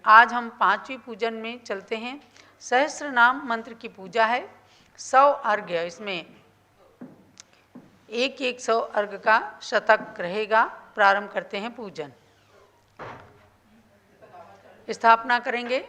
आज हम 5वीं पूजन में चलते हैं। सहस्त्र नाम मंत्र की पूजा है। 100 अर्घ्य, इसमें एक 100 अर्घ्य का शतक रहेगा। प्रारंभ करते हैं पूजन। स्थापना करेंगे।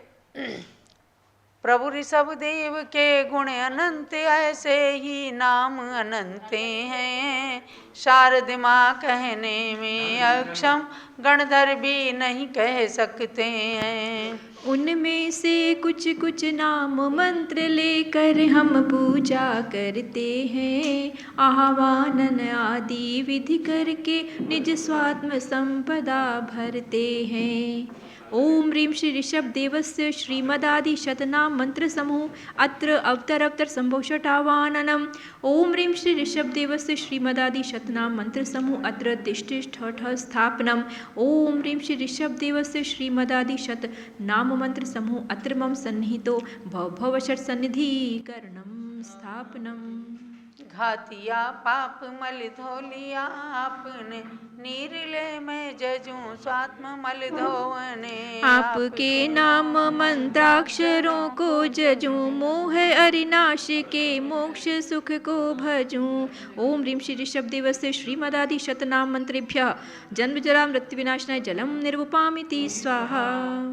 प्रभु ऋषभ देव के गुण अनंत, ऐसे ही नाम अनंत हैं। शारद माँ कहने में अक्षम, गणधर भी नहीं कह सकते हैं। उनमें से कुछ कुछ नाम मंत्र लेकर हम पूजा करते हैं। आह्वानन आदि विधि करके निज स्वात्म संपदा भरते हैं। ओम ह्रीं श्री ऋषभ देवस्य श्रीमदादि शतनाम मंत्र समूह अत्र अवतर संभोषटावाननम। ओम ह्रीं श्री ऋषभ देवस्य श्रीमदादि शतनाम मंत्र समूह अत्र तिष्ठ स्थापनम। ओम ह्रीं श्री ऋषभ देवस्य श्रीमदादि शत नाम मंत्र समूह अत्र मम सन्निहितो भव षट सन्निधिकरणम स्थापनम। घातिया पाप मल धो लिया आपने, निर्लय में जजूं स्वात्म मल धोवने। आपके नाम मंत्राक्षरों को जजूं, मोह अरिनाश के मोक्ष सुख को भजूं। ओम ह्रीं श्री ऋषभ देवस्य श्रीमदादि शतनाम मंत्रेभ्यः जन्म जरा मृत्यु विनाशनाय जलम निर्वपामिति स्वाहा।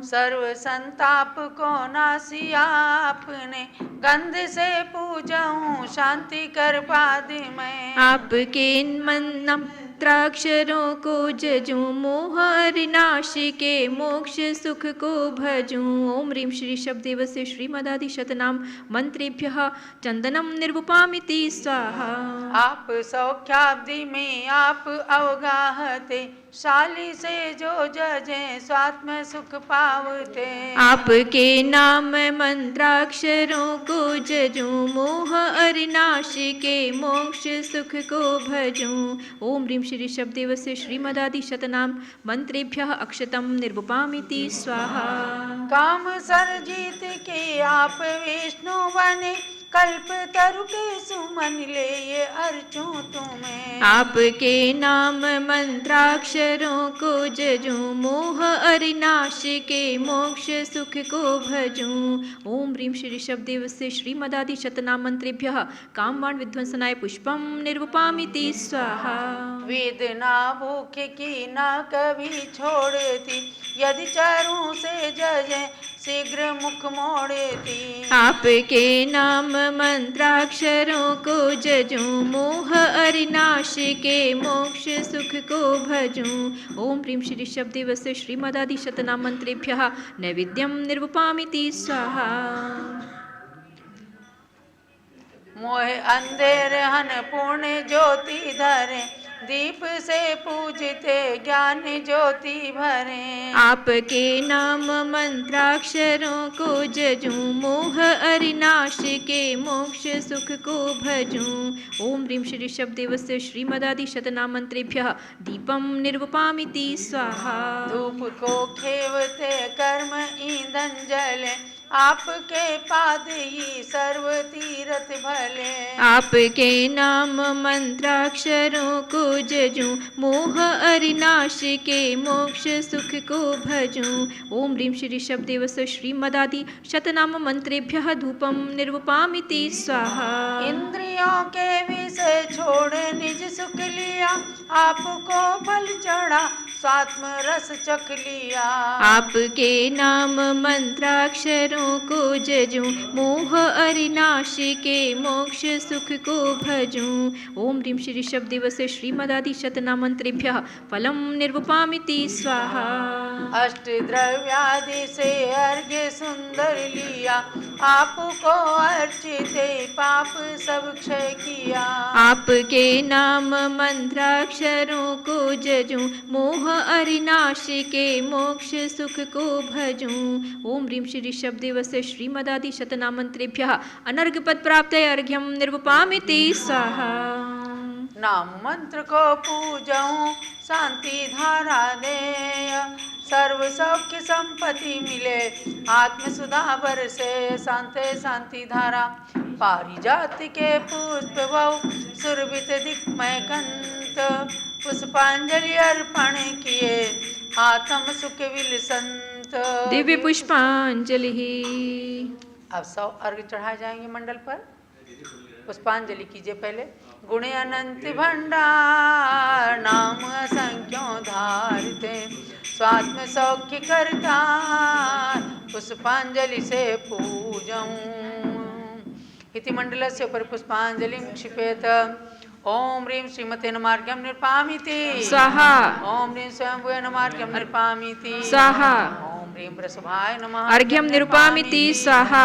सर्व संताप को नासिया आपने, गंध से पूजूं शांति कर पाद में। आपके मंत्राक्षरों को जजूं, मोह अरिनाश के मोक्ष सुख को भजूं। ओम ह्रीं श्री ऋषभ देवस्य श्रीमदादि शतनाम मंत्रेभ्यः चंदनम निर्वपामिति स्वाहा। आप सौख्याब्दि में आप अवगाहते, शाली से जो जजे स्वात्म सुख पावते। आपके नाम मंत्राक्षरों को जजूं, मोह अरिनाश के मोक्ष सुख को भजूं। ओम ह्रीं श्री ऋषभ देवस्य श्रीमदादि शतनाम मंत्रेभ्यः अक्षतम निर्वपामिति स्वाहा। काम सर जीत के आप विष्णु बने, कल्प तरु के सुमन ले ये अर्चूं तुम्हें। आपके नाम मंत्राक्षरों को जजूं, मोह अरिनाश के मोक्ष सुख को भजूं। ओम ह्रीं श्री ऋषभ देवस्य श्रीमदादि शतनाम मंत्रेभ्यः कामबाण विध्वंसनाय पुष्पम निर्वपामिति स्वाहा। वेदना भूख की ना कभी छोड़ती, यदि चारों से जजे शीघ्र मुख मोड़ती। आपके नाम मंत्राक्षरों को जजूं, मोह अरिनाश के मोक्ष सुख को भजूं। ओम ह्रीं श्री ऋषभ देवस्य श्रीमदादि शतनाम मंत्रेभ्यः नैवेद्यम निर्वपामिति स्वाहा। मोह अंधेर हन पूर्ण ज्योति धरे, दीप से पूजते ज्ञान ज्योति भरे। आपके नाम मंत्राक्षरों को जजूं, मोह अरिनाश के मोक्ष सुख को भजूं। ओम ह्रीं श्री ऋषभ देवस्य श्रीमदादि शतनाम मंत्रेभ्यः दीपम निर्वपामिति स्वाहा। धूप को खेवते कर्म ईंधन जले, आपके पाद ही सर्व तीरथ भले। आपके नाम मंत्राक्षरों को जजूं, मोह अरिनाश के मोक्ष सुख को भजूं। ओम ह्रीं श्री ऋषभ देवस्य श्रीमदादि शतनाम मंत्रेभ्यः धूपम निर्वपामिति स्वाहा। इंद्रियों के विषय छोड़ निज सुख लिया, आपको फल चढ़ा स्वात्म रस चख लिया। आपके नाम मंत्राक्षरों को जजूं, मोह अरिनाश के मोक्ष सुख को भजूं। ओम ह्रीं श्री ऋषभ देवस्य श्रीमदादि शतनाम मंत्रेभ्यः फलम निर्वपामिति स्वाहा। अष्ट द्रव्यादि से अर्घ्य सुंदर लिया, आपको अर्चिते पाप सब क्षय किया। आपके नाम मंत्राक्षरों को जजूं, मोह अरिनाश के मोक्ष सुख को भजूं। ओम ह्रीं श्री ऋषभ देवस्य श्रीमदादि शतनाम मंत्रेभ्यः अनर्घ्य पद प्राप्तये अर्घ्यम निर्वपामिति स्वाहा। नाम मंत्र को पूजऊं शांति धारा दे, सर्व सौख्य संपत्ति मिले आत्म सुधा बरसे। शांति शांति धारा पारिजात के पुष्प बहु, सुरभित दिक्मय कंत पुष्पांजलि अर्पण किए, आत्म सुख विलसंत। अनंत दिव्य पुष्पांजलि। अब 100 अर्घ चढ़ाए जाएंगे मंडल पर। पुष्पांजलि कीजिए पहले। गुण अनंत भंडार नाम असंख्यों धारते स्वात्म सौख्य करता पुष्पांजलि से पूजऊं। इति मंडलस्य उपरि पुष्पांजलिं क्षिपेत। ओम ह्रीं श्रीमते नमार्घ्यं निर्पामीति स्वाहा। ओम ह्रीं स्वयंभुवे नमार्घ्यं निर्पामीति स्वाहा। ओम ह्रीं वृषभाय नमः अर्घ्यं निरुपामिति स्वाहा।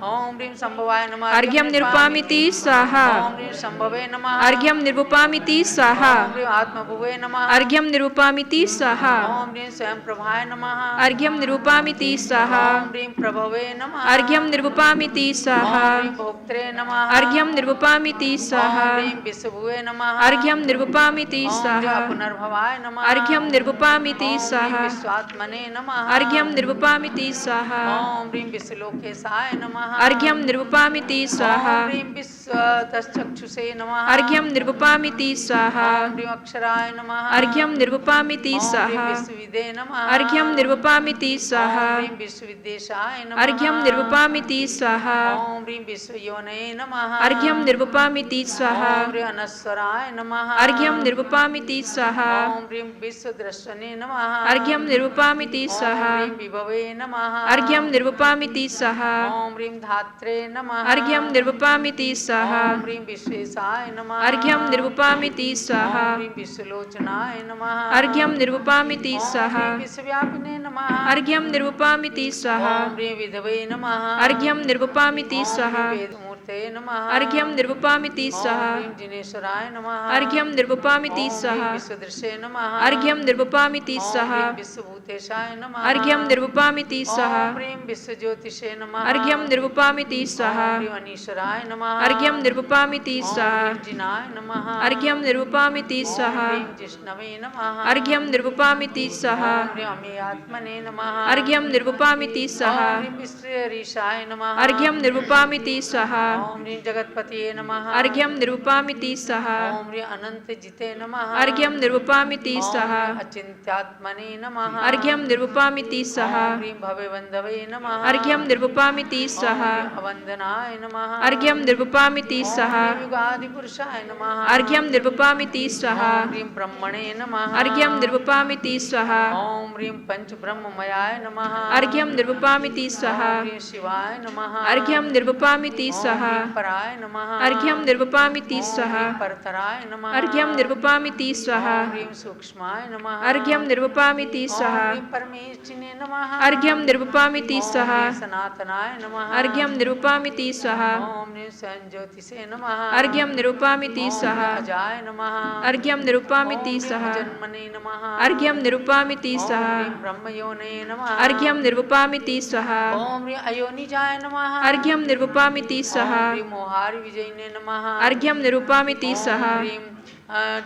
ओम ह्रीं संभवाय नमः अर्घ्यं निरुपामिति स्वाहा। ओम ह्रीं संभवे नमः अर्घ्यं निरुपामिति स्वाहा। ओम ह्रीं आत्मभुवे नमः अर्घ्यं निरुपामिति स्वाहा। ओम ह्रीं स्वयं प्रभाय नमः अर्घ्यं निरुपामिति स्वाहा। ओम ह्रीं प्रभवे नमः अर्घ्यं निरुपामिति स्वाहा। ओम ह्रीं भोक्त्रे नमः अर्घ्यं निरुपामिति स्वाहा। ओम ह्रीं विश्वभुवे नमः अर्घ्यं निरुपामिति ओम स्वाहा। ह्रीं पुनर्भवाय नमः अर्घ्यं निरुपामिति ओम ह्रीं स्वाहा। विश्वात्मने नमः अर्घ्यं निरुपामिति स्वाहा। ओम ह्रीं विश्वलोकेशाय नमः अर्घ्यं निरुपामिति स्वाहा। ओम ह्रीं विश्वतश्चक्षुषे नमः अर्घ्यं निरुपामिति स्वाहा। ओम ह्रीं अक्षराय नमः अर्घ्यं निरुपामिति ओम ह्रीं स्वाहा। विश्वविदे नमः अर्घ्यं निरुपामिति स्वाहा। ओम ह्रीं विश्वविद्वेषाय नमः अर्घ्यं निरुपामिति स्वाहा। ओम ह्रीं विश्वयोनये नमः अर्घ्यं निरुपामिति स्वाहा। ओम ह्रीं अनश्वराय नमः अर्घ्यं निरुपामिति स्वाहा। ओम ह्रीं विश्वदर्शने नमः अर्घ्यं निरुपामिति स्वाहा। ओम ह्रीं विभवे नमः अर्घ्यं निरुपामिति स्वाहा। ओम ह्रीं धात्रे नमः अर्घ्यं निरुपामिति स्वाहा। ओम ह्रीं विश्वेशाय नमः अर्घ्यं निरुपामिति स्वाहा। ओम ह्रीं विश्वलोचनाय नमः अर्घ्यं निरुपामिति ओम स्वाहा। ह्रीं विश्वव्यापिने नमः अर्घ्यं निरुपामिति स्वाहा। ओम ह्रीं विधवे नमः अर्घ्यं निरुपामिति स्वाहा। ओम ह्रीं वेदमूर्ते नमः अर्घ्यं निरुपामिति स्वाहा। ओम ह्रीं जिनेश्वराय नमः अर्घ्यं निरुपामिति ओम स्वाहा। ह्रीं विश्वदृशे नमः अर्घ्यं निरुपामिति ओम स्वाहा। ह्रीं विश्वभूतेशाय नमः अर्घ्यं निरुपामिति स्वाहा। ओम ह्रीं विश्वज्योतिषे नमः अर्घ्यं निरुपामिति स्वाहा। ओम ह्रीं अनीश्वराय नमः अर्घ्यं निरुपामिति ओम स्वाहा। ह्रीं जिनाय नमः अर्घ्यं निरुपामिति ओम स्वाहा। ह्रीं जिष्णवे नमः अर्घ्यं निरुपामिति स्वाहा। ओम ह्रीं अमेयात्मने नमः अर्घ्यं निरुपामिति स्वाहा। ओम ह्रीं विश्वरीशाय नमः अर्घ्यं निरुपामिति स्वाहा। ओम ह्रीं जगत्पतये नमः अर्घ्यं निरुपामिति स्वाहा। ओम ह्रीं अनन्तजिते नमः अर्घ्यं निरुपामिति ओम स्वाहा। ह्रीं अचिन्त्यात्मने नमः अर्घ्यं निरुपामिति स्वाहा। ओम ह्रीं भवेवन्दवे नमः अर्घ्यं निरुपामिति स्वाहा। ओम ह्रीं अवन्दनाय नमः अर्घ्यं निरुपामिति ओम स्वाहा। ह्रीं युगादिपुरुषाय नमः अर्घ्यं निरुपामिति स्वाहा। ओम ह्रीं ब्रह्मणे नमः अर्घ्यं निरुपामिति स्वाहा। ओम ह्रीं पंचब्रह्ममयाय नमः अर्घ्यं निरुपामिति स्वाहा। ओम ह्रीं शिवाय नमः अर्घ्यं निरुपामिति ओम स्वाहा। ह्रीं पराय नमः अर्घ्यं निरुपामिति ओम स्वाहा। ह्रीं परतराय नमः अर्घ्यं निरुपामिति स्वाहा। ओम ह्रीं सूक्ष्माय नमः अर्घ्यं निरुपामिति ओम स्वाहा। ह्रीं परमेष्ठिने नमः अर्घ्यं निरुपामिति ओम स्वाहा। ह्रीं सनातनाय नमः अर्घ्यं निरुपामिति स्वाहा। ओम ह्रीं संज्योतिषे नमः अर्घ्यं निरुपामिति ओम स्वाहा। ह्रीं अजाय नमः अर्घ्यं निरुपामिति ओम स्वाहा। ह्रीं जन्मने नमः अर्घ्यं निरुपामिति ओम स्वाहा। ह्रीं ब्रह्मयोनये नमः अर्घ्यं निरुपामिति स्वाहा। ओम ह्रीं अयोनिजाय नमः अर्घ्यं निरुपामिति स्वाहा। ओम ह्रीं मोहारि विजयिने नमः अर्घ्यं निरुपामिति स्वाहा। ओम ह्रीं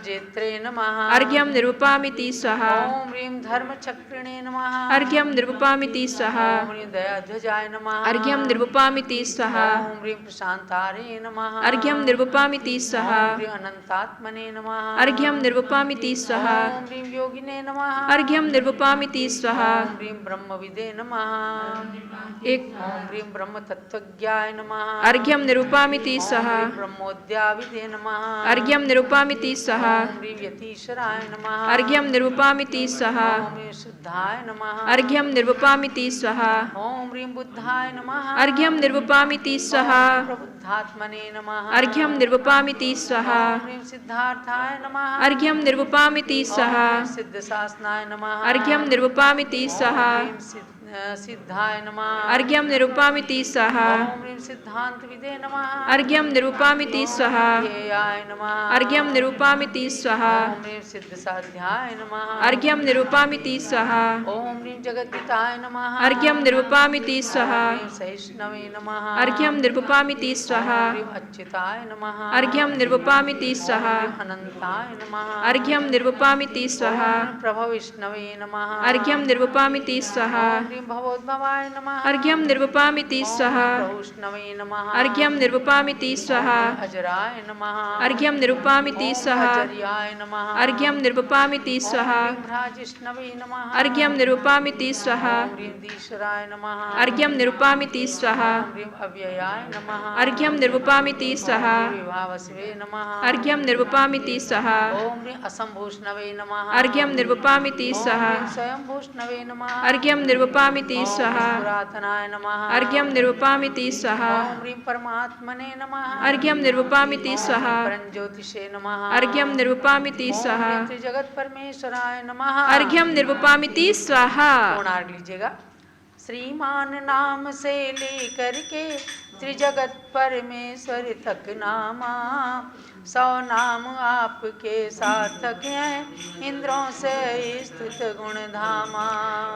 जेत्रे नमः अर्घ्यं निरुपामिति स्वाहा। ओम ह्रीं धर्मचक्रिणे नमः अर्घ्यं निरुपामिति स्वाहा। ओम ह्रीं दयाध्वजाय नमः अर्घ्यं निरुपामिति स्वाहा। ओम ह्रीं प्रशान्तारे नमः अर्घ्यं निरुपामिति स्वाहा। ओम ह्रीं अनन्तात्मने नमः अर्घ्यं निरुपामिति स्वाहा। ओम ह्रीं योगिने नमः अर्घ्यं निरुपामिति स्वाहा। ओम ह्रीं ब्रह्मविदे नमः एक ओम ह्रीं ब्रह्मतत्त्वज्ञाय नमः अर्घ्यं निरुपामिति स्वाहा। ओम ह्रीं ब्रह्मोद्याविदे नमः अर्घ्यं निरुपामिति स्वाहा। ओम ह्रीं यतीश्वराय नमः अर्घ्यं निरुपामिति स्वाहा। ओम ह्रीं शुद्धाय नमः अर्घ्यं निरुपामिति स्वाहा। ओम ह्रीं बुद्धाय नमः अर्घ्यं निरुपामिति स्वाहा। प्रबुद्धात्मने नमः अर्घ्यं निरुपामिति स्वाहा। ओम ह्रीं सिद्धार्थाय नमः अर्घ्यं निरुपामिति स्वाहा। ओम ह्रीं सिद्धशासनाय नमः अर्घ्यं निरुपामिति स्वाहा। ओम ह्रीं सिद्धाय नमः अर्घ्यं निरुपामिति स्वाहा। ओम ह्रीं सिद्धान्तविदे नमः अर्घ्यं निरुपामिति स्वाहा। ध्येयाय नमः अर्घ्यं निरुपामिति स्वाहा। ओम ह्रीं सिद्धसाध्याय नमः अर्घ्यं निरुपामिति स्वाहा। ओम ह्रीं जगद्दिताय नमः अर्घ्यं निरुपामिति स्वाहा। ओम ह्रीं सहिष्णवे नमः अर्घ्यं निरुपामिति स्वाहा। ओम ह्रीं अच्युताय नमः अर्घ्यं निरुपामिति स्वाहा। ओम ह्रीं अनन्ताय नमः अर्घ्यं निरुपामिति स्वाहा। ओम ह्रीं प्रभविष्णवे नमः अर्घ्यं निरुपामिति स्वाहा। ओम ह्रीं ह्रीं भवोद्भवाय नमः। अर्घ्यं निर्वपामिति स्वाहा। प्रहुष्णवे नमः। अर्घ्यं निर्वपामिति स्वाहा। अजराय नमः। अर्घ्यं निर्वपामिति स्वाहा। अजर्याय नमः। अर्घ्यं निर्वपामिति स्वाहा। भ्राजिष्णवे नमः। अर्घ्यं निर्वपामिति स्वाहा। ह्रीं दीशराय नमः। अर्घ्यं निर्वपामिति स्वाहा। ह्रीं अव्ययाय नमः। अर्घ्यं निर्वपामिति स्वाहा। विभावस्वे नमः। अर्घ्यं निर्वपामिति स्वाहा। ॐ ह्रीं असंभूष्णवे नमः। अर्घ्यं निर्वपामिति स्वाहा। स्वयंभूष्णवे नमः। अर्घ्यं निर्वपामिति स्वाहा। पुरातनाय नमः। अर्घ्यं निर्वपामिति स्वाहा। ॐ ह्रीं परमात्मने नमः। अर्घ्यं निर्वपामिति स्वाहा। परञ्ज्योतिषे नमः। अर्घ्यं निर्वपामिति स्वाहा। त्रिजगत परमेश्वराय नमः। अर्घ्यं निर्वपामिति स्वाहा। कोणार्घ लीजिएगा। श्रीमान नाम से लेकर के त्रिजगत परमेश्वर तक नामा, 100 नाम आपके सार्थक हैं, इंद्रों से स्तुत गुण धामा।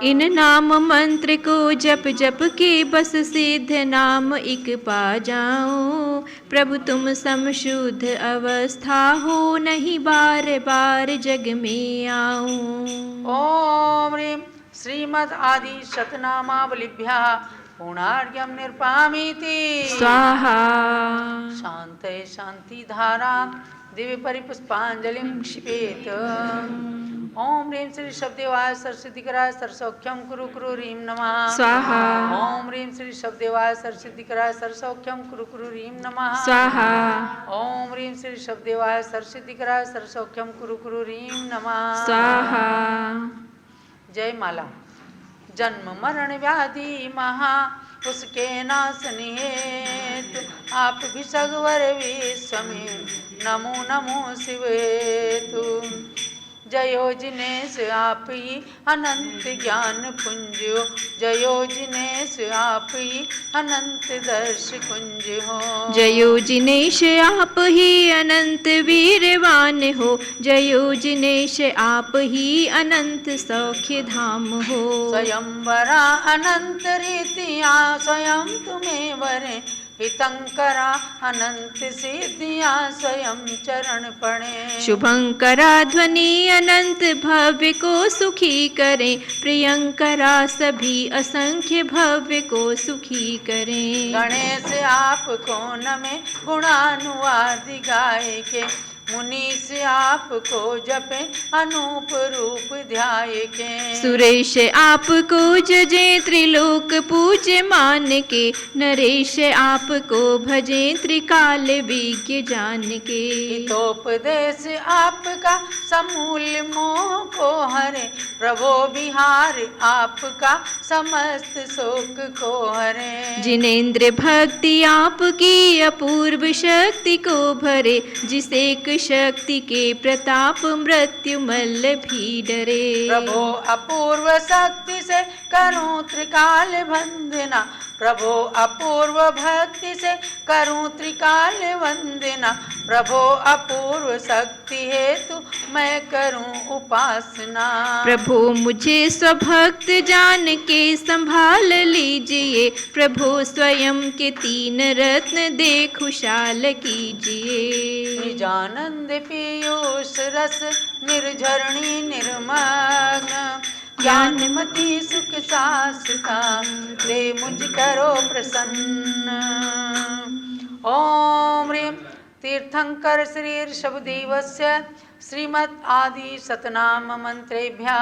इन नाम मंत्र को जप जप के बस सिद्ध नाम एक पा जाऊं, प्रभु तुम समशुद्ध अवस्था हो, नहीं बार बार जग में आऊं। ओम ह्रीं श्रीमद् आदि शतनामावलिभ्यः पूर्णार्घ्यं निर्पामीति स्वाहा। शांतये शांति धारा दिव्य परिपुष्पांजलिं क्षिपेत। ओम ह्रीं श्री शब्देवाय सरस्वतीकराय सरसौख्यम कुरु कुरु ह्रीं नमः। स्वाहा। ओम ह्रीं श्री शब्देवाय सरस्वतीकराय सरसौख्यम कुरु कुरु ह्रीं नमः। स्वाहा। ओम ह्रीं श्री शब्देवाय सरस्वतीकराय सरसौख्यम कुरु कुरु ह्रीं नमः। स्वाहा। जय माला। जन्म मरण व्याधि महा उसके नाशनि हेतु, आप भी सगवर विश्व में नमो नमो शिव हेतु। जयो जिनेश आप ही अनंत ज्ञान पुंज हो, जयो जिनेश आप ही अनंत दर्श कुंज हो। जयो जिनेश आप ही अनंत वीरवान हो, जयो जिनेश आप ही अनंत सौख्य धाम हो। स्वयंवरा अनंत रीतियाँ स्वयं तुम्हें वरें, हितंकरा अनंत सिद्धियाँ स्वयं चरण पड़े। शुभंकरा ध्वनि अनंत भव्य को सुखी करें, प्रियंकरा सभी असंख्य भव्य को सुखी करें। गणेश आपको नमे गुणानुवाद गाय के, मुनीष आपको जपे अनूप रूप ध्याय के। सुरेश आपको जजे त्रिलोक पूज्य मान के, नरेश आपको भजे त्रिकाल विज्ञ जान के। हितोपदेश आपका समूल मोह को हरे, प्रभो बिहार आपका समस्त शोक को हरे। जिनेन्द्र भक्ति आपकी अपूर्व शक्ति को भरे, जिसे शक्ति के प्रताप मृत्यु मल्ल भी डरे। प्रभो अपूर्व शक्ति से करूं त्रिकाल वंदना, प्रभो अपूर्व भक्ति से करूं त्रिकाल वंदना। प्रभो अपूर्व शक्ति हेतु मैं करूं उपासना। प्रभो मुझे स्वभक्त जान के संभाल लीजिए, प्रभो स्वयं के 3 रत्न दे खुशाल कीजिए। निजानंद पीयूष रस निर्झरणी निर्मग्न, ज्ञानमती सुख शाश्वता दे मुझ करो प्रसन्न। ओम ह्रीं तीर्थंकर श्री ऋषभदेवस्य श्रीमद् आदि शतनाम मंत्रेभ्यः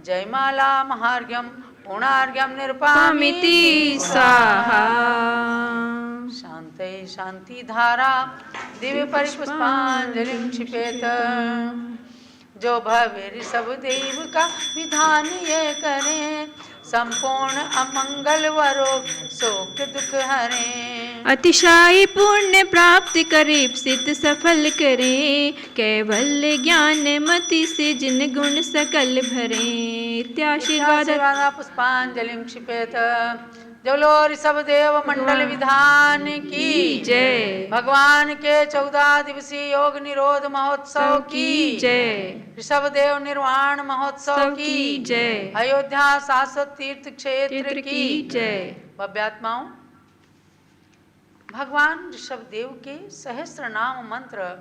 जयमाला महार्घ्यं पूर्णार्घ्यं निर्पामीति स्वाहा। शांतये शांति धारा दिव्य परिपुष्पांजलिं क्षिपेत। जो भव्य ऋषभ देव का विधान ये करें, संपूर्ण अमंगल वरो शोक दुख हरें। अतिशय पुण्य प्राप्त करे सिद्ध सफल करें, कैवल्य ज्ञान मति से जिन गुण सकल भरें। इत्याशीर्वाद पुष्पांजलिं क्षिपेत। जलो ऋषभ देव मंडल विधान की जय। भगवान के 14 दिवसीय योग निरोध महोत्सव की जय। ऋषभ देव निर्वाण महोत्सव की जय। अयोध्या शाश्वत तीर्थ क्षेत्र की जय। भव्यात्माओं, भगवान ऋषभ देव के सहस्त्र नाम मंत्र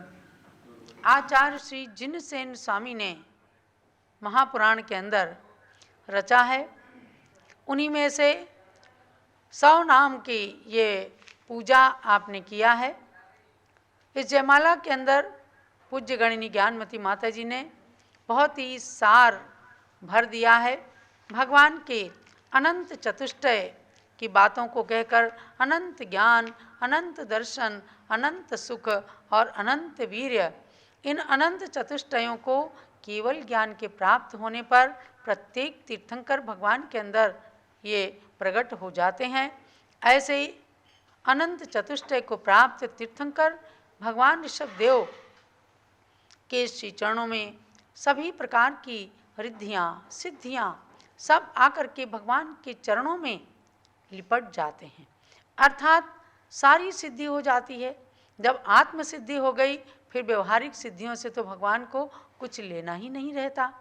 आचार्य श्री जिनसेन स्वामी ने महापुराण के अंदर रचा है उन्हीं में से 100 नाम की ये पूजा आपने किया है। इस जयमाला के अंदर पूज्य गणिनी ज्ञानमती माता जी ने बहुत ही सार भर दिया है। भगवान के अनंत चतुष्टय की बातों को कहकर अनंत ज्ञान, अनंत दर्शन, अनंत सुख और अनंत वीर्य, इन अनंत चतुष्टयों को केवल ज्ञान के प्राप्त होने पर प्रत्येक तीर्थंकर भगवान के अंदर ये प्रकट हो जाते हैं। ऐसे ही अनंत चतुष्टय को प्राप्त तीर्थंकर भगवान ऋषभदेव के श्री चरणों में सभी प्रकार की रिद्धियाँ, सिद्धियाँ सब आकर के भगवान के चरणों में लिपट जाते हैं, अर्थात सारी सिद्धि हो जाती है। जब आत्म सिद्धि हो गई फिर व्यवहारिक सिद्धियों से तो भगवान को कुछ लेना ही नहीं रहता।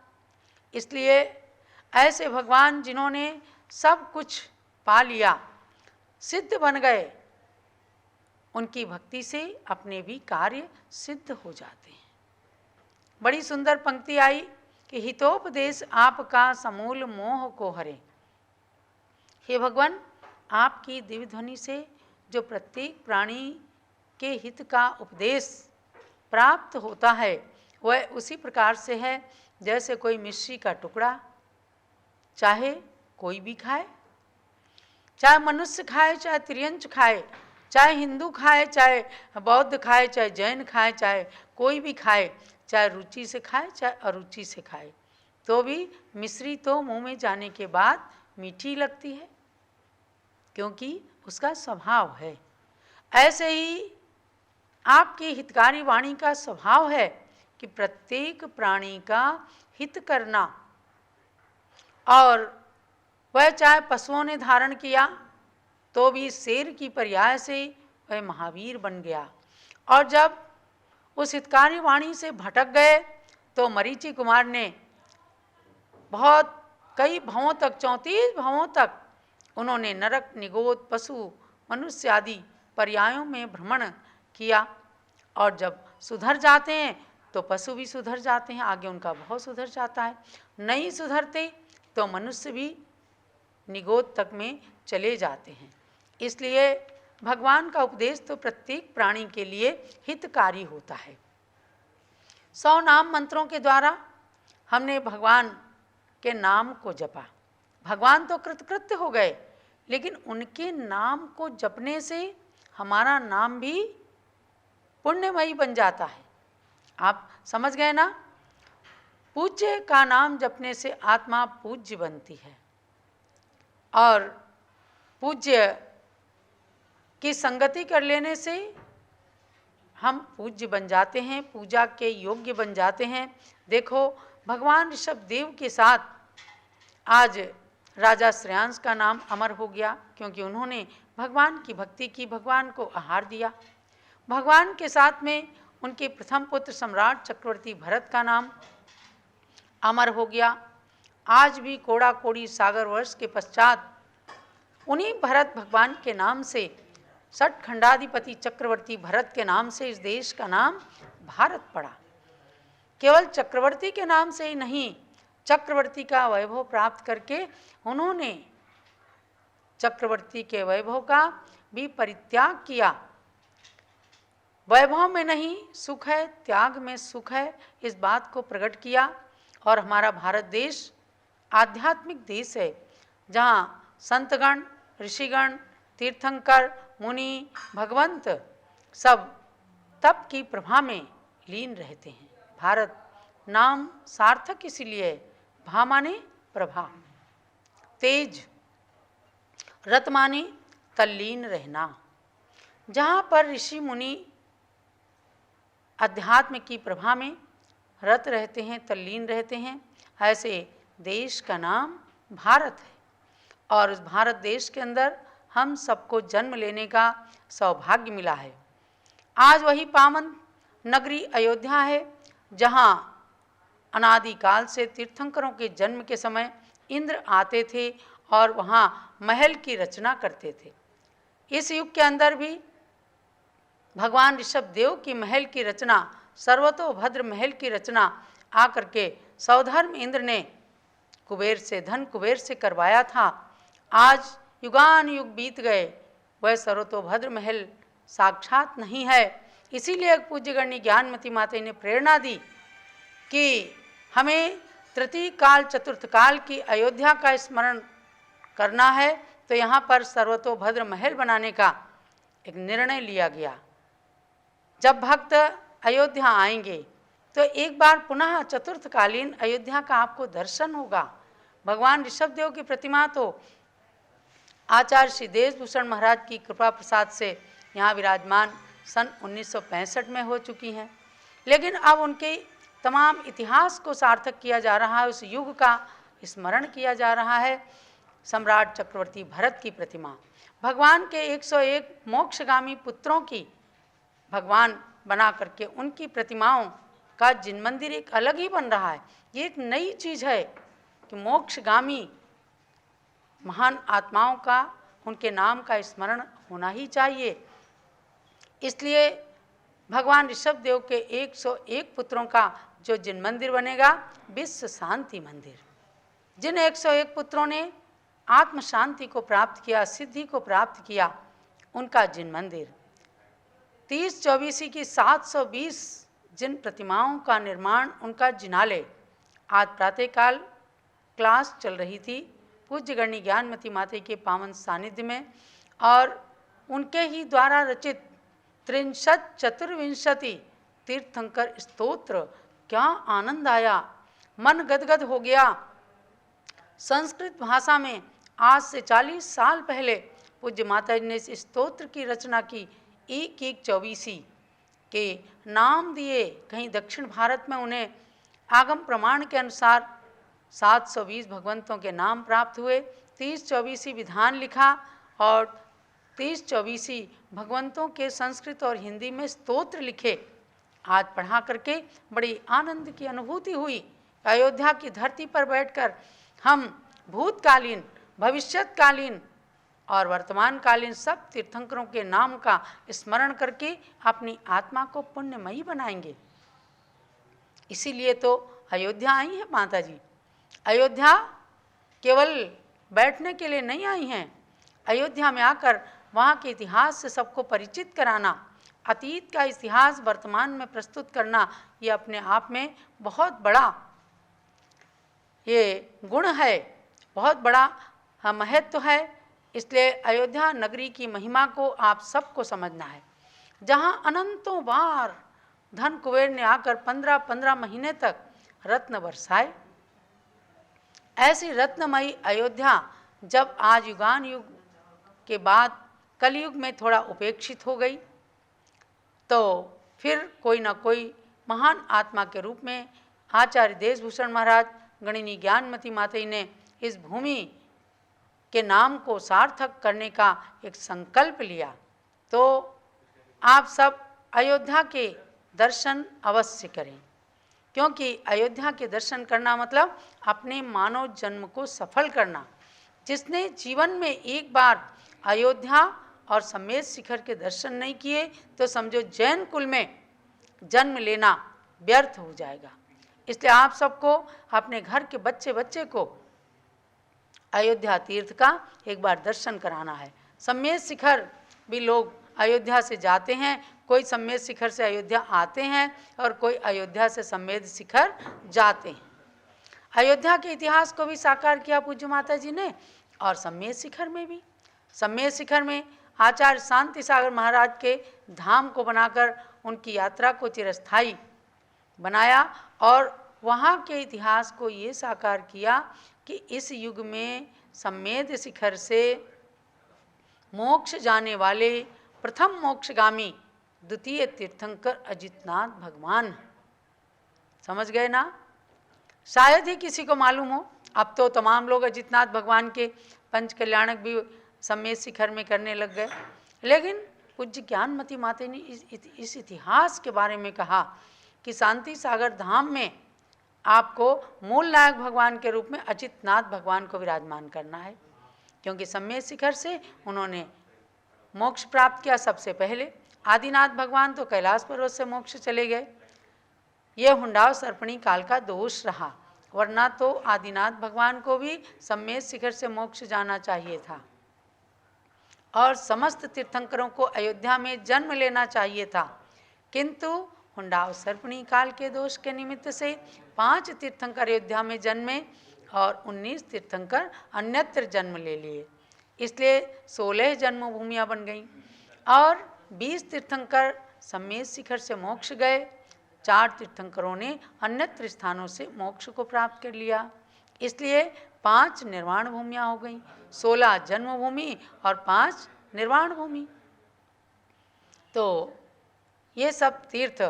इसलिए ऐसे भगवान जिन्होंने सब कुछ पा लिया, सिद्ध बन गए, उनकी भक्ति से अपने भी कार्य सिद्ध हो जाते हैं। बड़ी सुंदर पंक्ति आई कि हितोपदेश आपका समूल मोह को हरे। हे भगवान, आपकी दिव्य ध्वनि से जो प्रत्येक प्राणी के हित का उपदेश प्राप्त होता है वह उसी प्रकार से है जैसे कोई मिश्री का टुकड़ा चाहे कोई भी खाए, चाहे मनुष्य खाए, चाहे त्रियंच खाए, चाहे हिंदू खाए, चाहे बौद्ध खाए, चाहे जैन खाए, चाहे कोई भी खाए, चाहे रुचि से खाए चाहे अरुचि से खाए, तो भी मिश्री तो मुंह में जाने के बाद मीठी लगती है, क्योंकि उसका स्वभाव है। ऐसे ही आपकी हितकारी वाणी का स्वभाव है कि प्रत्येक प्राणी का हित करना, और वह चाहे पशुओं ने धारण किया तो भी शेर की पर्याय से वह महावीर बन गया, और जब उस हितकारी वाणी से भटक गए तो मरीचि कुमार ने बहुत कई भवों तक, 34 भवों तक उन्होंने नरक, निगोद, पशु, मनुष्य आदि पर्यायों में भ्रमण किया, और जब सुधर जाते हैं तो पशु भी सुधर जाते हैं, आगे उनका भाव सुधर जाता है। नहीं सुधरते तो मनुष्य भी निगोद तक में चले जाते हैं। इसलिए भगवान का उपदेश तो प्रत्येक प्राणी के लिए हितकारी होता है। 100 नाम मंत्रों के द्वारा हमने भगवान के नाम को जपा। भगवान तो कृतकृत्य हो गए, लेकिन उनके नाम को जपने से हमारा नाम भी पुण्यमयी बन जाता है। आप समझ गए ना? पूज्य का नाम जपने से आत्मा पूज्य बनती है, और पूज्य की संगति कर लेने से हम पूज्य बन जाते हैं, पूजा के योग्य बन जाते हैं। देखो, भगवान ऋषभदेव के साथ आज राजा श्रेयांश का नाम अमर हो गया, क्योंकि उन्होंने भगवान की भक्ति की, भगवान को आहार दिया। भगवान के साथ में उनके प्रथम पुत्र सम्राट चक्रवर्ती भरत का नाम अमर हो गया। आज भी कोड़ा कोड़ी सागर वर्ष के पश्चात उन्हीं भरत भगवान के नाम से, षट खंडाधिपति चक्रवर्ती भरत के नाम से इस देश का नाम भारत पड़ा। केवल चक्रवर्ती के नाम से ही नहीं, चक्रवर्ती का वैभव प्राप्त करके उन्होंने चक्रवर्ती के वैभव का भी परित्याग किया। वैभव में नहीं सुख है, त्याग में सुख है, इस बात को प्रकट किया। और हमारा भारत देश आध्यात्मिक देश है, जहाँ संतगण, ऋषिगण, तीर्थंकर, मुनि, भगवंत सब तप की प्रभा में लीन रहते हैं। भारत नाम सार्थक इसीलिए, भा माने प्रभा, तेज, रत माने तल्लीन रहना। जहाँ पर ऋषि मुनि अध्यात्म की प्रभा में रत रहते हैं, तल्लीन रहते हैं, ऐसे देश का नाम भारत है। और उस भारत देश के अंदर हम सबको जन्म लेने का सौभाग्य मिला है। आज वही पावन नगरी अयोध्या है, जहाँ अनादिकाल से तीर्थंकरों के जन्म के समय इंद्र आते थे और वहाँ महल की रचना करते थे। इस युग के अंदर भी भगवान ऋषभदेव की महल की रचना, सर्वतोभद्र महल की रचना आकर के सौधर्म इंद्र ने कुबेर से, धन कुबेर से करवाया था, आज युगान युग बीत गए, वह सर्वतोभद्र महल साक्षात नहीं है। इसीलिए पूज्य गणनी ज्ञानमती माता ने प्रेरणा दी कि हमें तृतीय काल चतुर्थ काल की अयोध्या का स्मरण करना है, तो यहाँ पर सर्वतोभद्र महल बनाने का एक निर्णय लिया गया। जब भक्त अयोध्या आएंगे तो एक बार पुनः चतुर्थकालीन अयोध्या का आपको दर्शन होगा। भगवान ऋषभदेव की प्रतिमा तो आचार्य श्री देशभूषण महाराज की कृपा प्रसाद से यहाँ विराजमान सन 1965 में हो चुकी हैं, लेकिन अब उनके तमाम इतिहास को सार्थक किया जा रहा है, उस युग का स्मरण किया जा रहा है। सम्राट चक्रवर्ती भरत की प्रतिमा, भगवान के 101 मोक्षगामी पुत्रों की भगवान बना करके उनकी प्रतिमाओं का जिन मंदिर एक अलग ही बन रहा है। ये एक नई चीज़ है कि मोक्षगामी महान आत्माओं का, उनके नाम का स्मरण होना ही चाहिए। इसलिए भगवान ऋषभदेव के 101 पुत्रों का जो जिन मंदिर बनेगा, विश्व शांति मंदिर, जिन 101 पुत्रों ने आत्म शांति को प्राप्त किया, सिद्धि को प्राप्त किया, उनका जिन मंदिर, 30-24 की 720 जिन प्रतिमाओं का निर्माण, उनका जिनालय। आज प्रातःकाल क्लास चल रही थी पूज्य गणनी ज्ञानमती माता के पावन सानिध्य में, और उनके ही द्वारा रचित 63-24 तीर्थंकर स्तोत्र, क्या आनंद आया, मन गदगद हो गया। संस्कृत भाषा में आज से 40 साल पहले पूज्य माता जी ने इस स्तोत्र की रचना की। 1-1 24 के नाम दिए। कहीं दक्षिण भारत में उन्हें आगम प्रमाण के अनुसार 720 भगवंतों के नाम प्राप्त हुए। 30-24 विधान लिखा और 30-24 भगवंतों के संस्कृत और हिंदी में स्तोत्र लिखे। आज पढ़ा करके बड़ी आनंद की अनुभूति हुई। अयोध्या की धरती पर बैठकर हम भूतकालीन, भविष्यत्कालीन और वर्तमानकालीन सब तीर्थंकरों के नाम का स्मरण करके अपनी आत्मा को पुण्यमयी बनाएंगे। इसीलिए तो अयोध्या आई है माता जी। अयोध्या केवल बैठने के लिए नहीं आई हैं। अयोध्या में आकर वहाँ के इतिहास से सबको परिचित कराना, अतीत का इतिहास वर्तमान में प्रस्तुत करना, ये अपने आप में बहुत बड़ा ये गुण है, बहुत बड़ा महत्व है। इसलिए अयोध्या नगरी की महिमा को आप सबको समझना है। जहाँ अनंतों बार धन कुबेर ने आकर 15-15 महीने तक रत्न बरसाए, ऐसी रत्नमयी अयोध्या जब आज युगान युग के बाद कलयुग में थोड़ा उपेक्षित हो गई, तो फिर कोई ना कोई महान आत्मा के रूप में आचार्य देशभूषण महाराज, गणिनी ज्ञानमती माता जी ने इस भूमि के नाम को सार्थक करने का एक संकल्प लिया। तो आप सब अयोध्या के दर्शन अवश्य करें, क्योंकि अयोध्या के दर्शन करना मतलब अपने मानव जन्म को सफल करना। जिसने जीवन में एक बार अयोध्या और समेत शिखर के दर्शन नहीं किए, तो समझो जैन कुल में जन्म लेना व्यर्थ हो जाएगा। इसलिए आप सबको अपने घर के बच्चे बच्चे को अयोध्या तीर्थ का एक बार दर्शन कराना है। समेत शिखर भी लोग अयोध्या से जाते हैं, कोई समेत शिखर से अयोध्या आते हैं और कोई अयोध्या से समेत शिखर जाते हैं। अयोध्या के इतिहास को भी साकार किया पूज्य माता जी ने, और समेत शिखर में भी। समेत शिखर में आचार्य शांति सागर महाराज के धाम को बनाकर उनकी यात्रा को चिरस्थायी बनाया, और वहाँ के इतिहास को ये साकार किया कि इस युग में समेत शिखर से मोक्ष जाने वाले प्रथम मोक्षगामी द्वितीय तीर्थंकर अजितनाथ भगवान। समझ गए ना? शायद ही किसी को मालूम हो। अब तो तमाम लोग अजितनाथ भगवान के पंच कल्याणक भी समेत शिखर में करने लग गए, लेकिन पूज्य ज्ञानमती माता ने इस इतिहास के बारे में कहा कि शांति सागर धाम में आपको मूल नायक भगवान के रूप में अजितनाथ भगवान को विराजमान करना है, क्योंकि समेत शिखर से उन्होंने मोक्ष प्राप्त किया सबसे पहले। आदिनाथ भगवान तो कैलाश पर्वत से मोक्ष चले गए। यह हुंडाव सर्पणी काल का दोष रहा। वरना तो आदिनाथ भगवान को भी सम्मेद शिखर से मोक्ष जाना चाहिए था और समस्त तीर्थंकरों को अयोध्या में जन्म लेना चाहिए था, किंतु हुंडाव सर्पणी काल के दोष के निमित्त से 5 तीर्थंकर अयोध्या में जन्मे और 19 तीर्थंकर अन्यत्र जन्म ले लिए। इसलिए 16 जन्मभूमियाँ बन गईं और 20 तीर्थंकर सम्मेद शिखर से मोक्ष गए। 4 तीर्थंकरों ने अन्यत्र स्थानों से मोक्ष को प्राप्त कर लिया। इसलिए 5 निर्वाण भूमियाँ हो गईं, 16 जन्मभूमि और 5 निर्वाण भूमि। तो ये सब तीर्थ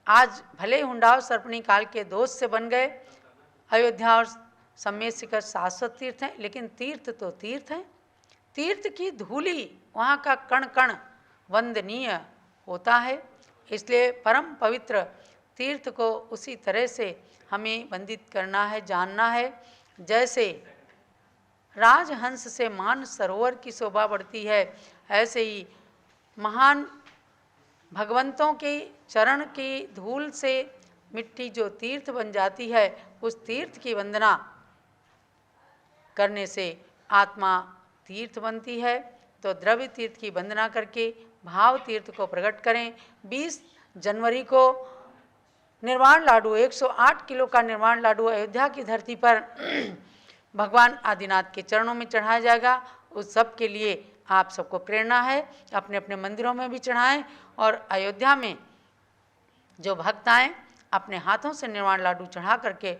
आज भले हुंडाव सर्पणी काल के दोष से बन गए, अयोध्या और सम्मेद शिखर शाश्वत तीर्थ हैं, लेकिन तीर्थ तो तीर्थ हैं। तीर्थ की धूली, वहाँ का कण कण वंदनीय होता है। इसलिए परम पवित्र तीर्थ को उसी तरह से हमें वंदित करना है, जानना है। जैसे राजहंस से मान सरोवर की शोभा बढ़ती है, ऐसे ही महान भगवंतों के चरण की धूल से मिट्टी जो तीर्थ बन जाती है, उस तीर्थ की वंदना करने से आत्मा तीर्थ बनती है। तो द्रव्य तीर्थ की वंदना करके भाव तीर्थ को प्रकट करें। 20 जनवरी को निर्वाण लाडू, 108 किलो का निर्वाण लाडू अयोध्या की धरती पर भगवान आदिनाथ के चरणों में चढ़ाया जाएगा। उस सब के लिए आप सबको प्रेरणा है, अपने अपने मंदिरों में भी चढ़ाएं और अयोध्या में जो भक्त आएँ अपने हाथों से निर्वाण लाडू चढ़ा करके